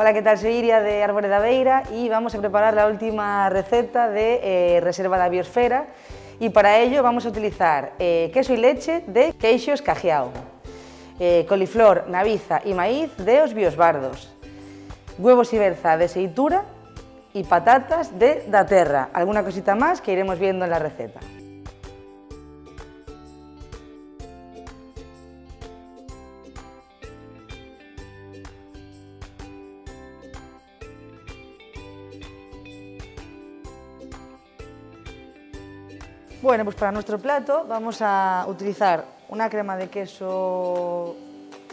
Hola, ¿qué tal? Soy Iria de Árbore da Beira y vamos a preparar la última receta de Reserva da Biosfera y para ello vamos a utilizar queso y leche de Queixos Cajiao, coliflor, naviza y maíz de Os Biosbardos, huevos y berza de Seitura y patatas de da Terra, alguna cosita más que iremos viendo en la receta. Bueno, pues para nuestro plato vamos a utilizar una crema de queso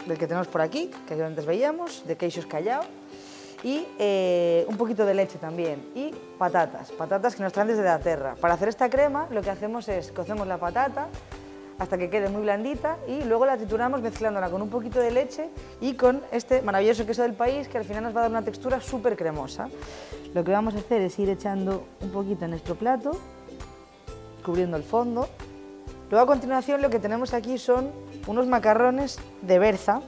del que tenemos por aquí, que antes veíamos, de Queixos Cajiao, y un poquito de leche también, y patatas que nos traen desde da Terra. Para hacer esta crema lo que hacemos es cocemos la patata hasta que quede muy blandita y luego la trituramos mezclándola con un poquito de leche y con este maravilloso queso del país que al final nos va a dar una textura súper cremosa. Lo que vamos a hacer es ir echando un poquito en nuestro plato, cubriendo el fondo. Luego a continuación lo que tenemos aquí son unos macarrones de berza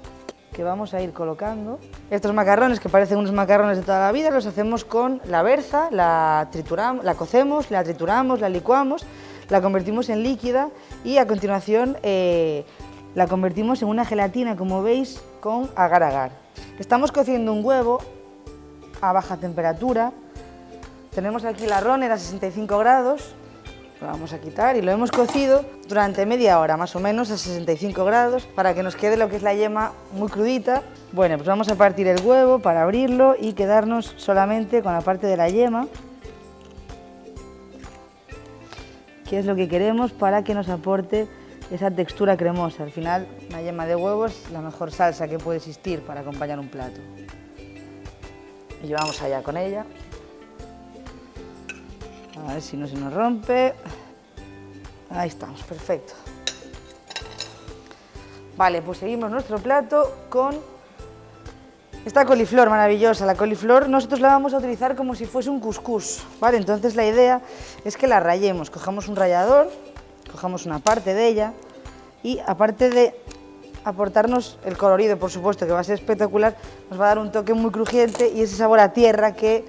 que vamos a ir colocando. Estos macarrones, que parecen unos macarrones de toda la vida, los hacemos con la berza, la trituramos, la cocemos, la trituramos, la licuamos, la convertimos en líquida y a continuación la convertimos en una gelatina, como veis, con agar-agar. Estamos cociendo un huevo a baja temperatura. Tenemos aquí la runner a 65 grados. Lo vamos a quitar y lo hemos cocido durante media hora, más o menos, a 65 grados, para que nos quede lo que es la yema muy crudita. Bueno, pues vamos a partir el huevo para abrirlo y quedarnos solamente con la parte de la yema, que es lo que queremos para que nos aporte esa textura cremosa. Al final, una yema de huevo es la mejor salsa que puede existir para acompañar un plato. Y vamos allá con ella. A ver si no se nos rompe. Ahí estamos, perfecto. Vale, pues seguimos nuestro plato con esta coliflor maravillosa. La coliflor nosotros la vamos a utilizar como si fuese un cuscús, ¿vale? Entonces la idea es que la rallemos. Cojamos un rallador, cojamos una parte de ella y aparte de aportarnos el colorido, por supuesto, que va a ser espectacular, nos va a dar un toque muy crujiente y ese sabor a tierra que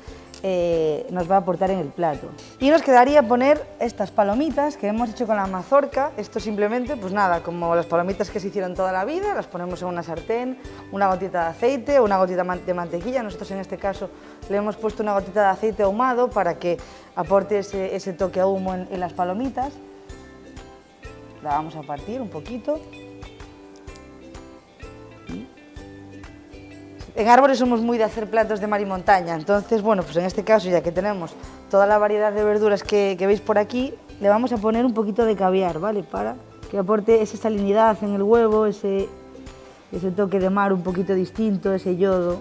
nos va a aportar en el plato. Y nos quedaría poner estas palomitas que hemos hecho con la mazorca. Esto simplemente, pues nada, como las palomitas que se hicieron toda la vida, las ponemos en una sartén, una gotita de aceite o una gotita de mantequilla. Nosotros en este caso le hemos puesto una gotita de aceite ahumado para que aporte ese toque a humo en las palomitas. La vamos a partir un poquito. En Árboles somos muy de hacer platos de mar y montaña, entonces, bueno, pues en este caso, ya que tenemos toda la variedad de verduras que veis por aquí, le vamos a poner un poquito de caviar, ¿vale? Para que aporte esa salinidad en el huevo, ese toque de mar un poquito distinto, ese yodo.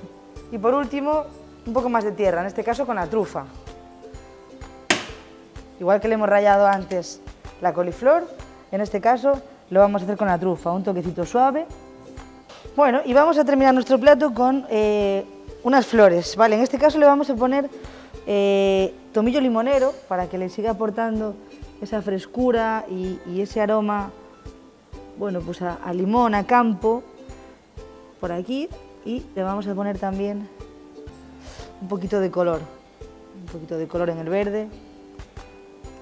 Y por último, un poco más de tierra, en este caso con la trufa. Igual que le hemos rallado antes la coliflor, en este caso lo vamos a hacer con la trufa, un toquecito suave. Bueno, y vamos a terminar nuestro plato con unas flores, ¿vale? En este caso le vamos a poner tomillo limonero para que le siga aportando esa frescura y ese aroma, bueno, pues a limón, a campo, por aquí. Y le vamos a poner también un poquito de color en el verde,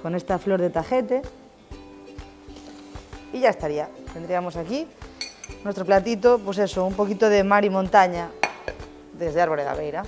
con esta flor de tajete. Y ya estaría, tendríamos aquí nuestro platito, pues eso, un poquito de mar y montaña desde Árbore da Beira.